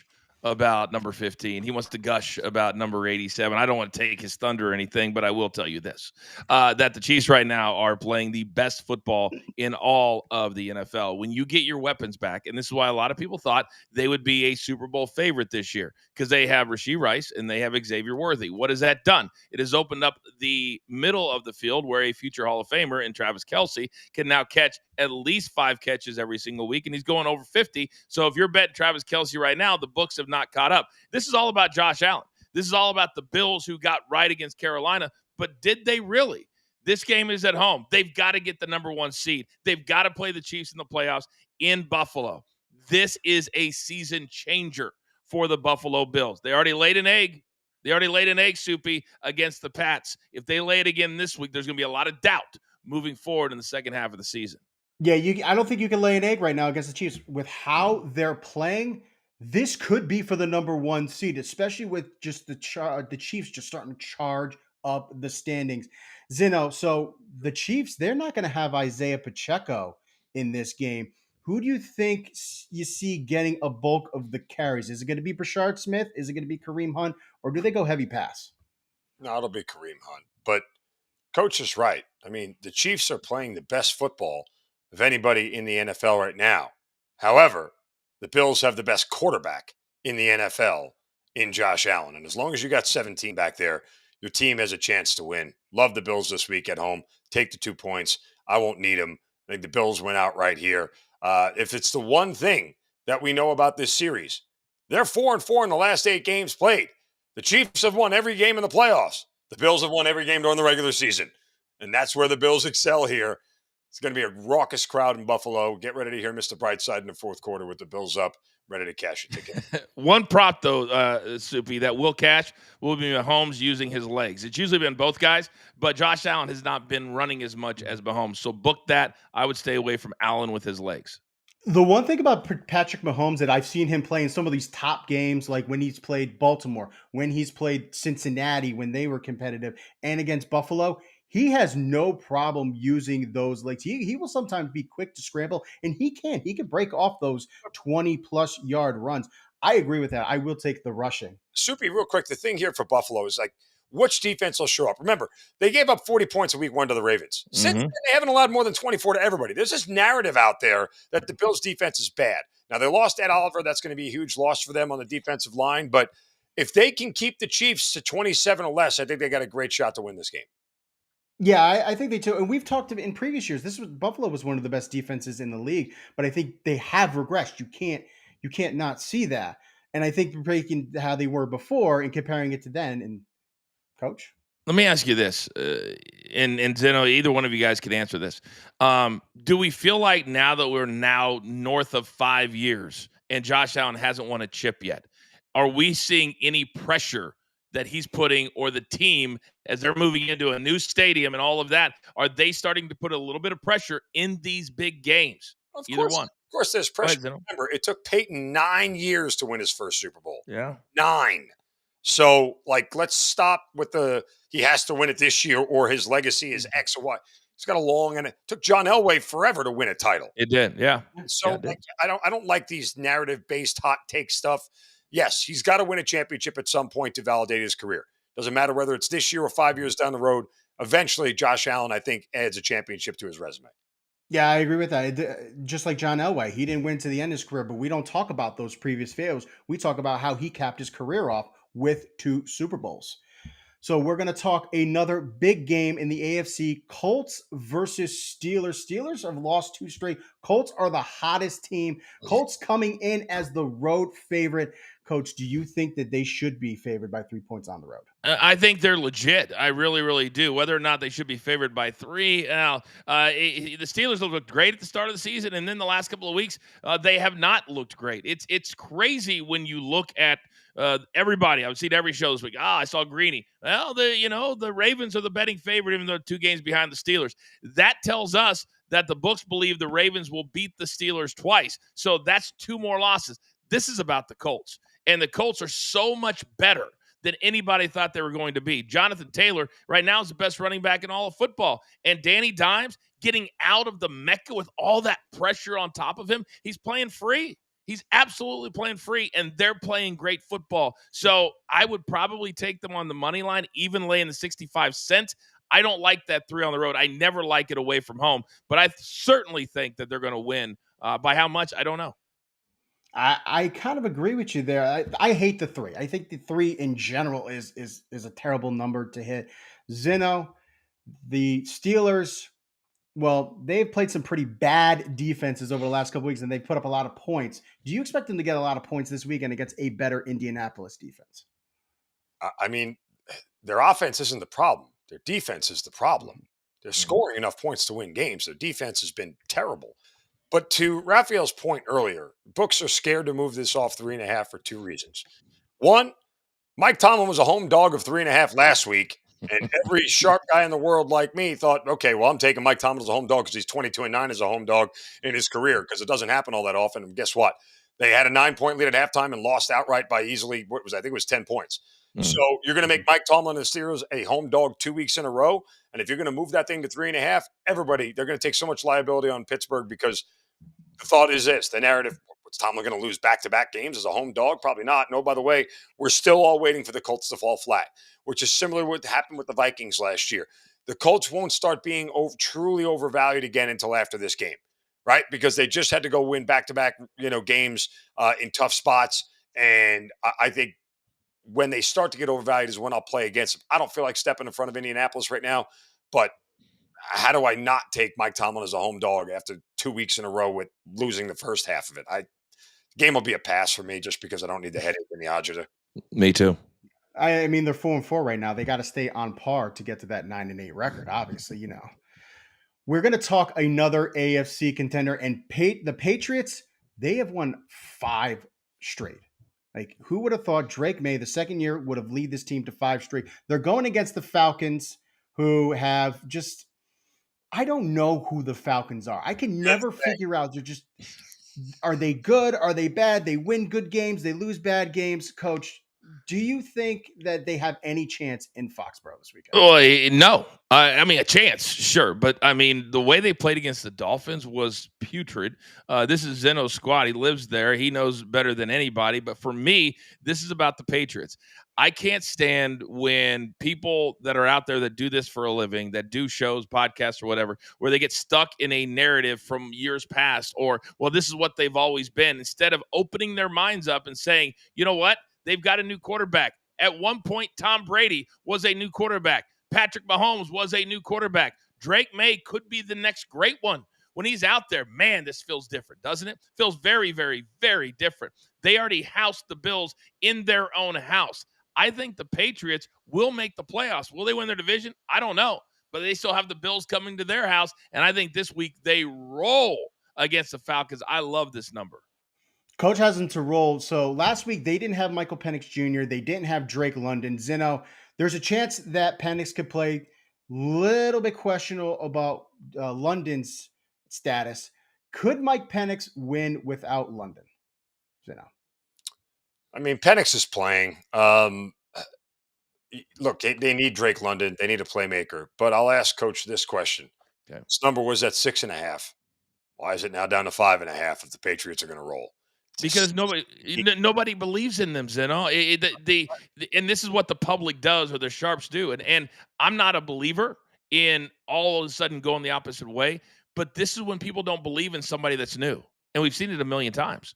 about number 15. He wants to gush about number 87. I don't want to take his thunder or anything, but I will tell you this, that the Chiefs right now are playing the best football in all of the NFL. When you get your weapons back, and this is why a lot of people thought they would be a Super Bowl favorite this year, because they have Rashee Rice and they have Xavier Worthy. What has that done? It has opened up the middle of the field where a future Hall of Famer in Travis Kelce can now catch at least 5 catches every single week, and he's going over 50. So if you're betting Travis Kelce right now, the books have not caught up. This is all about Josh Allen. This is all about the Bills who got right against Carolina, but did they really? This game is at home. They've got to get the number 1 seed. They've got to play the Chiefs in the playoffs in Buffalo. This is a season changer for the Buffalo Bills. They already laid an egg. Soupy, against the Pats. If they lay it again this week, there's going to be a lot of doubt moving forward in the second half of the season. Yeah, I don't think you can lay an egg right now against the Chiefs. With how they're playing, this could be for the number 1 seed, especially with just the Chiefs just starting to charge up the standings. Zeno, so the Chiefs, they're not going to have Isaiah Pacheco in this game. Who do you think you see getting a bulk of the carries? Is it going to be Brashard Smith? Is it going to be Kareem Hunt? Or do they go heavy pass? No, it'll be Kareem Hunt. But Coach is right. I mean, the Chiefs are playing the best football of anybody in the NFL right now. However, the Bills have the best quarterback in the NFL in Josh Allen. And as long as you got 17 back there, your team has a chance to win. Love the Bills this week at home. Take the 2 points. I won't need them. I think the Bills went out right here. If it's the one thing that we know about this series, they're 4-4 in the last 8 games played. The Chiefs have won every game in the playoffs. The Bills have won every game during the regular season. And that's where the Bills excel here. It's going to be a raucous crowd in Buffalo. Get ready to hear Mr. Brightside in the fourth quarter with the Bills up, ready to cash a ticket. One prop, though, Soupy, that will cash will be Mahomes using his legs. It's usually been both guys, but Josh Allen has not been running as much as Mahomes. So book that. I would stay away from Allen with his legs. The one thing about Patrick Mahomes that I've seen him play in some of these top games, like when he's played Baltimore, when he's played Cincinnati, when they were competitive, and against Buffalo, he has no problem using those legs. He will sometimes be quick to scramble, and he can break off those 20-plus yard runs. I agree with that. I will take the rushing. Soupy, real quick, the thing here for Buffalo is like, which defense will show up? Remember, they gave up 40 points in week 1 to the Ravens. Since then, they haven't allowed more than 24 to everybody. There's this narrative out there that the Bills' defense is bad. Now, they lost Ed Oliver. That's going to be a huge loss for them on the defensive line. But if they can keep the Chiefs to 27 or less, I think they got a great shot to win this game. Yeah, I think they do. And we've talked in previous years. Buffalo was one of the best defenses in the league, but I think they have regressed. You can't not see that. And I think breaking how they were before and comparing it to then, and Coach? Let me ask you this, and Zeno, either one of you guys can answer this. Do we feel like now that we're now north of 5 years and Josh Allen hasn't won a chip yet, are we seeing any pressure that he's putting, or the team, as they're moving into a new stadium and all of that, are they starting to put a little bit of pressure in these big games? Either one. Of course, there's pressure. Zeno. Remember, it took Peyton 9 years to win his first Super Bowl. Yeah. 9. So, let's stop with he has to win it this year or his legacy is X or Y. He's got a long, and it took John Elway forever to win a title. It did, yeah. So I don't like these narrative-based hot take stuff. Yes, he's got to win a championship at some point to validate his career. Doesn't matter whether it's this year or 5 years down the road. Eventually, Josh Allen, I think, adds a championship to his resume. Yeah, I agree with that. Just like John Elway, he didn't win to the end of his career, but we don't talk about those previous fails. We talk about how he capped his career off with 2 Super Bowls. So we're going to talk another big game in the AFC, Colts versus Steelers. Steelers have lost 2 straight. Colts are the hottest team. Colts coming in as the road favorite. Coach, do you think that they should be favored by 3 points on the road? I think they're legit. I really, really do. Whether or not they should be favored by 3. Now, the Steelers looked great at the start of the season, and then the last couple of weeks, they have not looked great. It's crazy when you look at everybody. I've seen every show this week. I saw Greeny. Well, the Ravens are the betting favorite, even though 2 games behind the Steelers. That tells us that the books believe the Ravens will beat the Steelers twice. So that's 2 more losses. This is about the Colts. And the Colts are so much better than anybody thought they were going to be. Jonathan Taylor right now is the best running back in all of football. And Danny Dimes getting out of the Mecca with all that pressure on top of him, he's playing free. He's absolutely playing free, and they're playing great football. So I would probably take them on the money line, even laying the 65 cents. I don't like that 3 on the road. I never like it away from home. But I certainly think that they're going to win. By how much, I don't know. I kind of agree with you there. I hate the 3. I think the 3 in general is a terrible number to hit. Zeno, the Steelers, well, they've played some pretty bad defenses over the last couple weeks, and they've put up a lot of points. Do you expect them to get a lot of points this weekend against a better Indianapolis defense? I mean, their offense isn't the problem. Their defense is the problem. They're scoring enough points to win games. Their defense has been terrible. But to Raphael's point earlier, books are scared to move this off 3.5 for two reasons. One, Mike Tomlin was a home dog of 3.5 last week, and every sharp guy in the world like me thought, okay, well, I'm taking Mike Tomlin as a home dog because he's 22-9 as a home dog in his career because it doesn't happen all that often. And guess what? They had a 9-point lead at halftime and lost outright by easily, I think it was 10 points. So you're going to make Mike Tomlin and the Steelers a home dog 2 weeks in a row. And if you're going to move that thing to 3.5, everybody, they're going to take so much liability on Pittsburgh because the thought is this, the narrative, was Tomlin going to lose back-to-back games as a home dog? Probably not. No, by the way, we're still all waiting for the Colts to fall flat, which is similar to what happened with the Vikings last year. The Colts won't start being truly overvalued again until after this game, right? Because they just had to go win back-to-back, games in tough spots. And I think when they start to get overvalued is when I'll play against them. I don't feel like stepping in front of Indianapolis right now, but how do I not take Mike Tomlin as a home dog after 2 weeks in a row with losing the first half of it? Game will be a pass for me just because I don't need the headache and the agita. Me too. I mean, they're 4-4 right now. They got to stay on par to get to that 9-8 record. Obviously, We're going to talk another AFC contender, and the Patriots. They have won 5 straight. Like, who would have thought Drake May, the second year, would have lead this team to 5 straight? They're going against the Falcons, who have just, I don't know who the Falcons are. I can never figure out. Are they good? Are they bad? They win good games. They lose bad games. Coach, do you think that they have any chance in Foxborough this weekend? Oh, no. I mean, a chance, sure. But, I mean, the way they played against the Dolphins was putrid. This is Zeno's squad. He lives there. He knows better than anybody. But for me, this is about the Patriots. I can't stand when people that are out there that do this for a living, that do shows, podcasts, or whatever, where they get stuck in a narrative from years past or, well, this is what they've always been, instead of opening their minds up and saying, you know what? They've got a new quarterback. At one point, Tom Brady was a new quarterback. Patrick Mahomes was a new quarterback. Drake May could be the next great one. When he's out there, man, this feels different, doesn't it? Feels very, very, very different. They already housed the Bills in their own house. I think the Patriots will make the playoffs. Will they win their division? I don't know. But they still have the Bills coming to their house. And I think this week they roll against the Falcons. I love this number. Coach has them to roll. So last week they didn't have Michael Penix Jr. They didn't have Drake London. Zeno, there's a chance that Penix could play. Little bit questionable about London's status. Could Mike Penix win without London? Zeno. I mean, Penix is playing. Look, they need Drake London. They need a playmaker. But I'll ask Coach this question. Okay. This number was at 6.5. Why is it now down to 5.5 if the Patriots are going to roll? Because nobody believes in them, Zeno. And this is what the public does, or the sharps do. And I'm not a believer in all of a sudden going the opposite way. But this is when people don't believe in somebody that's new. And we've seen it a million times.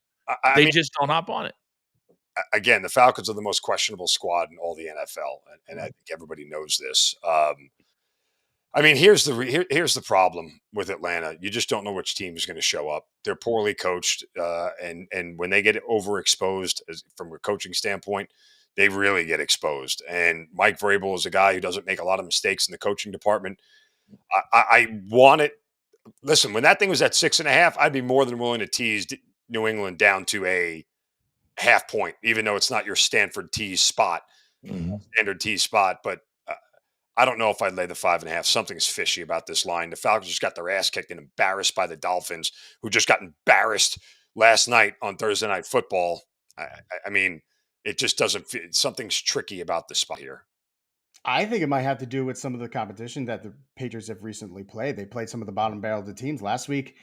They just don't hop on it. Again, the Falcons are the most questionable squad in all the NFL. And I think everybody knows this. I mean, here's the problem with Atlanta. You just don't know which team is going to show up. They're poorly coached, and when they get overexposed from a coaching standpoint, they really get exposed. And Mike Vrabel is a guy who doesn't make a lot of mistakes in the coaching department. I want it. Listen, when that thing was at 6.5, I'd be more than willing to tease New England down to a half point, even though it's not your Stanford tease spot, standard tease spot, but. I don't know if I'd lay the 5.5. Something's fishy about this line. The Falcons just got their ass kicked and embarrassed by the Dolphins, who just got embarrassed last night on Thursday Night Football. I mean, it just doesn't feel, something's tricky about this spot here. I think it might have to do with some of the competition that the Patriots have recently played. They played some of the bottom barrel of the teams last week.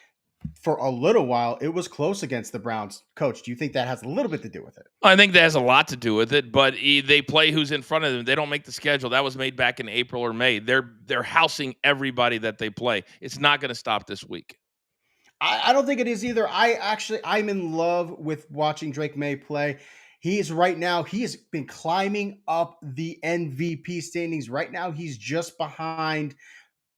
For a little while, it was close against the Browns. Coach, do you think that has a little bit to do with it? I think that has a lot to do with it, but they play who's in front of them. They don't make the schedule. That was made back in April or May. They're housing everybody that they play. It's not going to stop this week. I don't think it is either. I'm in love with watching Drake May play. He has been climbing up the MVP standings. Right now, he's just behind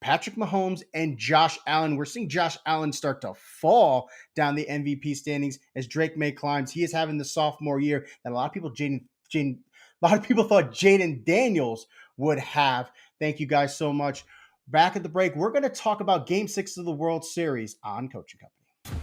Patrick Mahomes and Josh Allen. We're seeing Josh Allen start to fall down the MVP standings as Drake May climbs. He is having the sophomore year that a lot of people thought Jaden Daniels would have. Thank you guys so much. Back at the break, we're going to talk about Game 6 of the World Series on Coaching Company.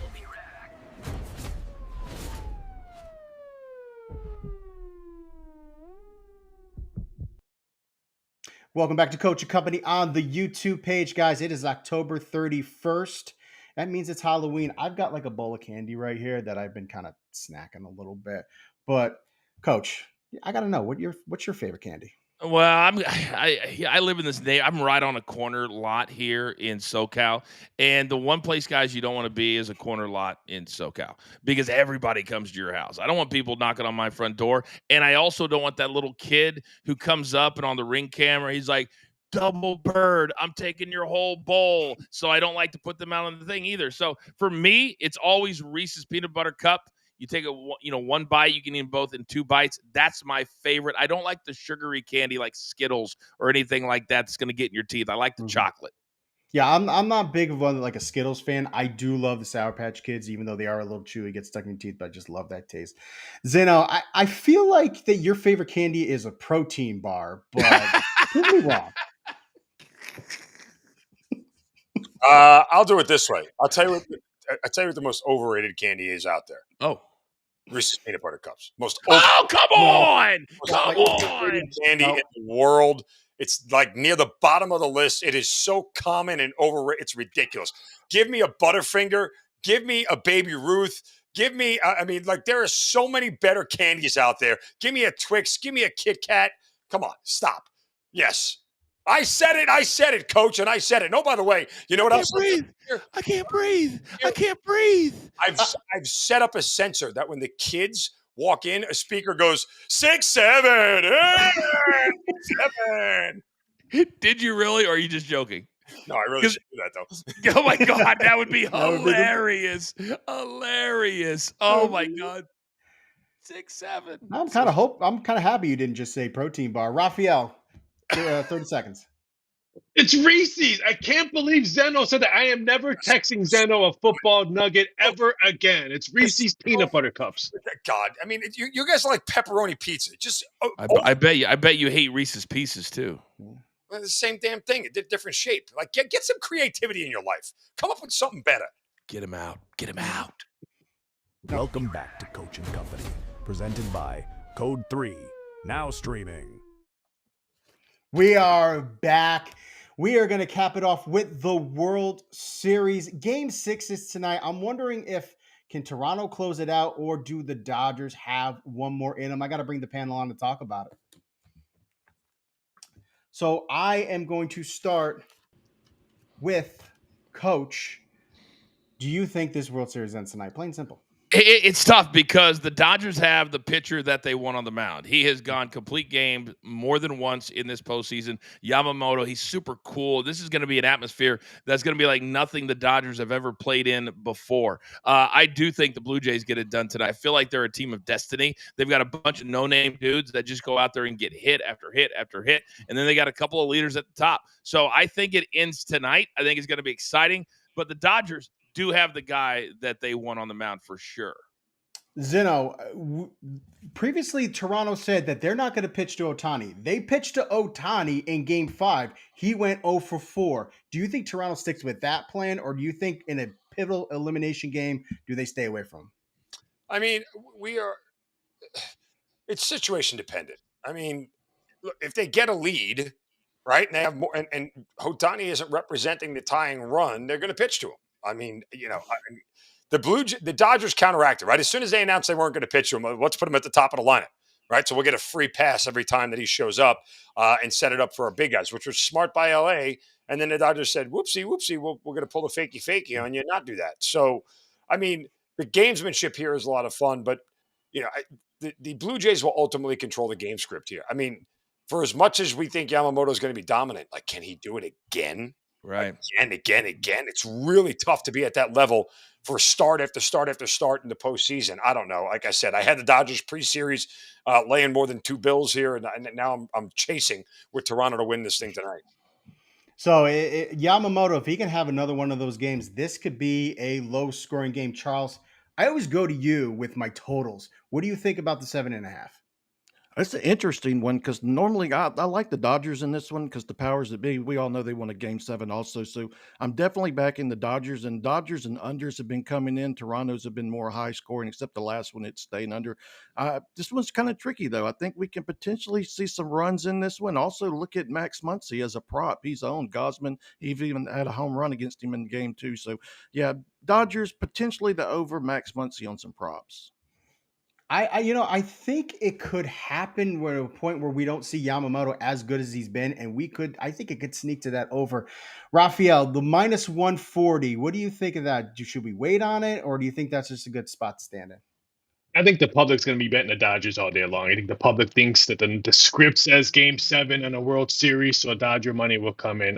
Welcome back to Coaching Company on the YouTube page, guys. It is October 31st. That means it's Halloween. I've got like a bowl of candy right here that I've been kind of snacking a little bit. But Coach, I got to know what's your favorite candy? Well, I live in this I'm right on a corner lot here in SoCal, and the one place, guys, you don't want to be is a corner lot in SoCal because everybody comes to your house. I don't want people knocking on my front door, and I also don't want that little kid who comes up and on the Ring camera, he's like, "Double bird, I'm taking your whole bowl." So I don't like to put them out on the thing either. So for me, it's always Reese's Peanut Butter Cup. You take one bite, you can eat both in 2 bites. That's my favorite. I don't like the sugary candy like Skittles or anything like that that's going to get in your teeth. I like the chocolate. Yeah, I'm not big of like a Skittles fan. I do love the Sour Patch Kids, even though they are a little chewy, get stuck in your teeth, but I just love that taste. Zeno, I feel like that your favorite candy is a protein bar, but prove me wrong. I'll do it this way. I'll tell you what the most overrated candy is out there. Oh. Reese's Peanut Butter Cups. Come on! Come on! Candy in the world. It's like near the bottom of the list. It is so common and overrated. It's ridiculous. Give me a Butterfinger. Give me a Baby Ruth. Give me, there are so many better candies out there. Give me a Twix. Give me a Kit Kat. Come on, stop. Yes. I said it, Coach, and I said it. No, by the way, you know what else? I can't breathe. I can't breathe. I've set up a sensor that when the kids walk in, a speaker goes 6, 7, 8, 7. Did you really, or are you just joking? No, I really should do that though. Oh my God, that would be hilarious. Hilarious. Oh my God. 6, 7. I'm kind of happy you didn't just say protein bar. Raphael, 30 seconds. It's Reese's. I can't believe Zeno said that. I am never texting Zeno a football nugget ever again. It's Reese's Peanut Butter Cups. God, I mean, you guys are like pepperoni pizza. Just I bet you hate Reese's Pieces too. Well, the same damn thing. A different shape. Like get some creativity in your life. Come up with something better. Get him out. Get him out. Welcome back to Coaching Company, presented by Code 3, now streaming. We are back. We are going to cap it off with the World Series. Game 6 is tonight. I'm wondering can Toronto close it out, or do the Dodgers have one more in them? I got to bring the panel on to talk about it. So I am going to start with Coach. Do you think this World Series ends tonight? Plain simple. It's tough because the Dodgers have the pitcher that they want on the mound. He has gone complete game more than once in this postseason. Yamamoto, he's super cool. This is going to be an atmosphere that's going to be like nothing the Dodgers have ever played in before. I do think the Blue Jays get it done tonight. I feel like they're a team of destiny. They've got a bunch of no-name dudes that just go out there and get hit after hit after hit, and then they got a couple of leaders at the top. So I think it ends tonight. I think it's going to be exciting, but the Dodgers do have the guy that they want on the mound for sure. Zeno, previously Toronto said that they're not going to pitch to Ohtani. They pitched to Ohtani in Game 5. He went 0 for 4. Do you think Toronto sticks with that plan, or do you think in a pivotal elimination game, do they stay away from him? I mean, it's situation dependent. I mean, look, if they get a lead, right, and they have more, and Ohtani isn't representing the tying run, they're going to pitch to him. I mean, the Dodgers counteracted, right? As soon as they announced they weren't going to pitch to him, let's put him at the top of the lineup, right? So we'll get a free pass every time that he shows up and set it up for our big guys, which was smart by LA. And then the Dodgers said, whoopsie, we're going to pull the fakey on you and not do that. So, I mean, the gamesmanship here is a lot of fun, but, the Blue Jays will ultimately control the game script here. I mean, for as much as we think Yamamoto is going to be dominant, like, can he do it again? Right. Again. It's really tough to be at that level for start after start after start in the postseason. I don't know. Like I said, I had the Dodgers pre-series laying more than 2 bills here, and now I'm chasing with Toronto to win this thing tonight. So Yamamoto, if he can have another one of those games, this could be a low-scoring game. Charles, I always go to you with my totals. What do you think about the 7.5? That's an interesting one because normally I like the Dodgers in this one because the powers that be, we all know they won a game 7 also. So I'm definitely backing the Dodgers, and Dodgers and unders have been coming in. Toronto's have been more high scoring, except the last one it's staying under. This one's kind of tricky though. I think we can potentially see some runs in this one. Also, look at Max Muncy as a prop. He's owned Gosman. He even had a home run against him in game 2. So yeah, Dodgers potentially the over, Max Muncy on some props. I think it could happen where a point where we don't see Yamamoto as good as he's been, and I think it could sneak to that over. Raphael, the minus 140. What do you think of that? Should we wait on it, or do you think that's just a good spot to stand in? I think the public's going to be betting the Dodgers all day long. I think the public thinks that the script says Game 7 in a World Series, so Dodger money will come in.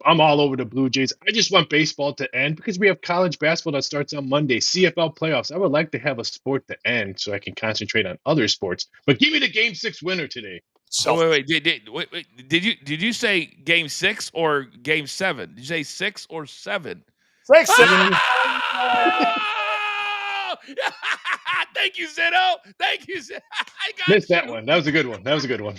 I'm all over the Blue Jays. I just want baseball to end because we have college basketball that starts on Monday, CFL playoffs. I would like to have a sport to end so I can concentrate on other sports. But give me the Game 6 winner today. So wait. Did you say Game 6 or Game 7? Did you say 6 or 7? 6. Thank you, Zeno. Thank you, Zeno. I got Missed you. that one. That was a good one.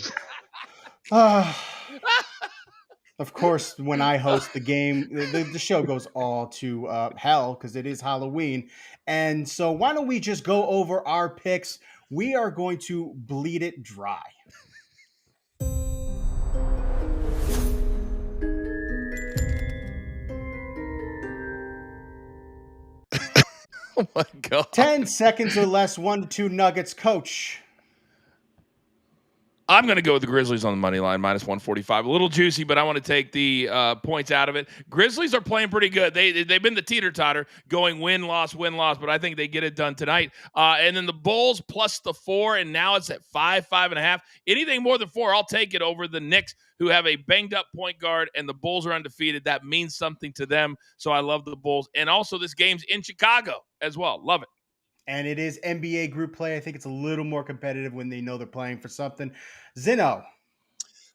Of course, when I host the game, the show goes all to hell because it is Halloween. And so why don't we just go over our picks? We are going to bleed it dry. Oh my God. 10 seconds or less, 1 to 2 Nuggets. Coach. I'm going to go with the Grizzlies on the money line, minus 145. A little juicy, but I want to take the points out of it. Grizzlies are playing pretty good. They've been the teeter-totter, going win-loss, but I think they get it done tonight. And then the Bulls plus the 4, and now it's at 5.5. Anything more than 4, I'll take it over the Knicks, who have a banged-up point guard, and the Bulls are undefeated. That means something to them, so I love the Bulls. And also, this game's in Chicago as well. Love it. And it is NBA group play. I think it's a little more competitive when they know they're playing for something. Zeno.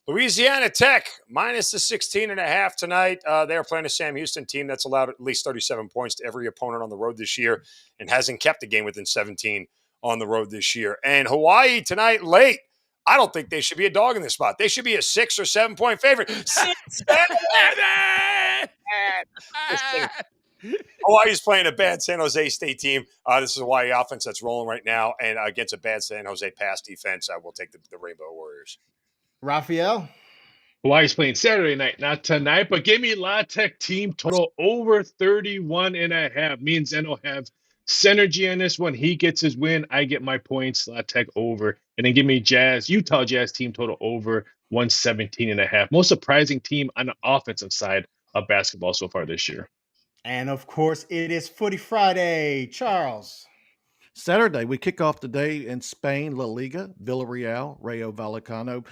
Louisiana Tech, minus the 16.5 tonight. They are playing a Sam Houston team that's allowed at least 37 points to every opponent on the road this year and hasn't kept a game within 17 on the road this year. And Hawaii tonight, late. I don't think they should be a dog in this spot. They should be a 6 or 7 point favorite. 6, 7. Hawaii's playing a bad San Jose State team. This is a Hawaii offense that's rolling right now, and against a bad San Jose pass defense, I will take the Rainbow Warriors. Raphael. Hawaii's playing Saturday night, not tonight, but give me La Tech team total over 31.5. Me and Zeno have synergy on this one. He gets his win. I get my points. La Tech over. And then give me Utah Jazz team total over 117.5. Most surprising team on the offensive side of basketball so far this year. And of course, it is Footy Friday. Charles. Saturday, we kick off the day in Spain, La Liga, Villarreal, Rayo Vallecano.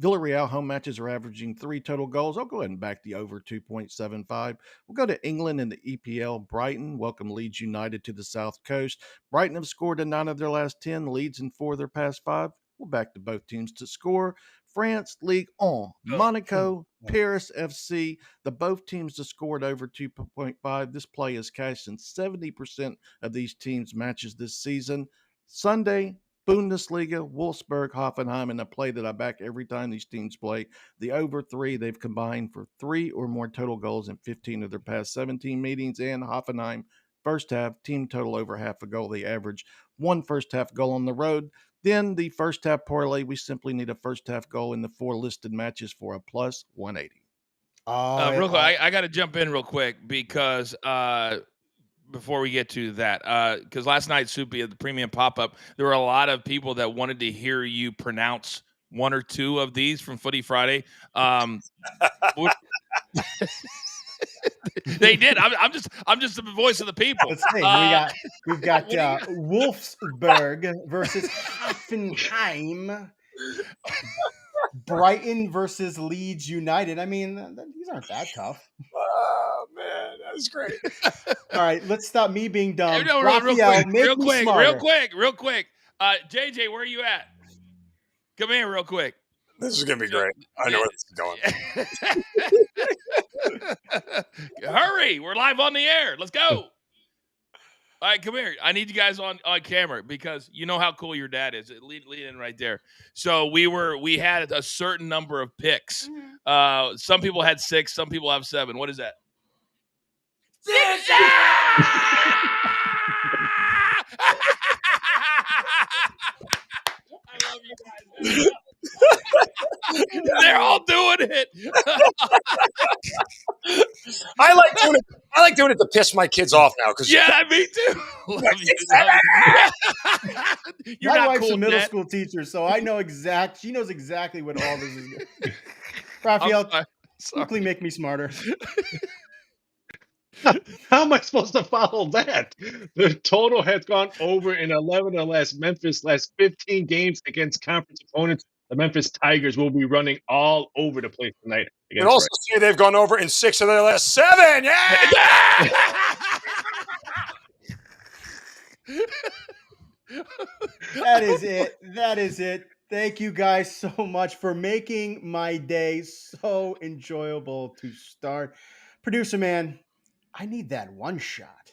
Villarreal home matches are averaging 3 total goals. I'll go ahead and back the over 2.75. We'll go to England in the EPL. Brighton welcome Leeds United to the South Coast. Brighton have scored in 9 of their last 10, Leeds in 4 of their past 5. We'll back to both teams to score. France, Ligue 1, Monaco, Paris FC, both teams have scored over 2.5. This play is cashed in 70% of these teams' matches this season. Sunday, Bundesliga, Wolfsburg, Hoffenheim, in a play that I back every time these teams play. The over 3, they've combined for 3 or more total goals in 15 of their past 17 meetings. And Hoffenheim, first half, team total over half a goal. They average 1 first half goal on the road. Then the first half parlay, we simply need a first half goal in the 4 listed matches for a plus 180. Real quick, I got to jump in real quick because before we get to that, because last night, Soupy, at the premium pop-up, there were a lot of people that wanted to hear you pronounce 1 or 2 of these from Footy Friday. They did. I'm just the voice of the people. Let's see. We've got Wolfsburg versus Hoffenheim. Brighton versus Leeds United. I mean, these aren't that tough. Oh man, that's great. All right, let's stop me being dumb. No, Raphael, real quick. JJ, where are you at? Come here real quick. This is gonna be great. I know where this is going. Hurry, we're live on the air. Let's go. All right, come here. I need you guys on camera because you know how cool your dad is. Lean in right there. So we had a certain number of picks. Some people had 6, some people have 7. What is that? I love you guys. They're all doing it. I like doing it to piss my kids off now because Yeah, me too. Love you. You're My not wife's cool, a middle Dad. school teacher, so I know she knows exactly what all this is. I'm Raphael, sorry. quickly make me smarter. How am I supposed to follow that? The total has gone over in 11 of the last 15 games against conference opponents. The Memphis Tigers will be running all over the place tonight you can against also see they've gone over in 6 of their last 7. Yeah. That is it. That is it. Thank you guys so much for making my day so enjoyable to start. Producer man, I need that one shot.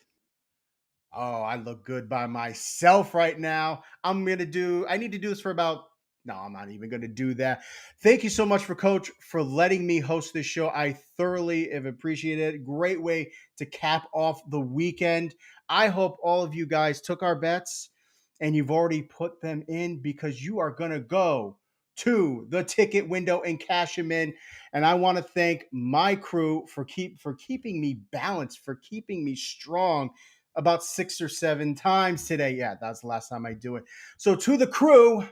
Oh, I look good by myself right now. I need to do this for about, no, I'm not even going to do that. Thank you so much Coach for letting me host this show. I thoroughly have appreciated it. Great way to cap off the weekend. I hope all of you guys took our bets and you've already put them in because you are going to go to the ticket window and cash them in. And I want to thank my crew for keeping me balanced, for keeping me strong about 6 or 7 times today. Yeah, that's the last time I do it. So to the crew,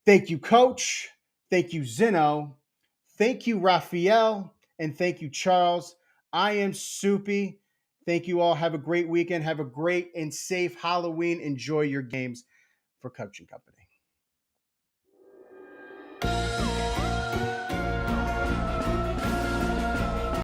thank you, Coach. Thank you, Zeno. Thank you, Raphael. And thank you, Charles. I am Soupy. Thank you all. Have a great weekend. Have a great and safe Halloween. Enjoy your games for Coaching Company.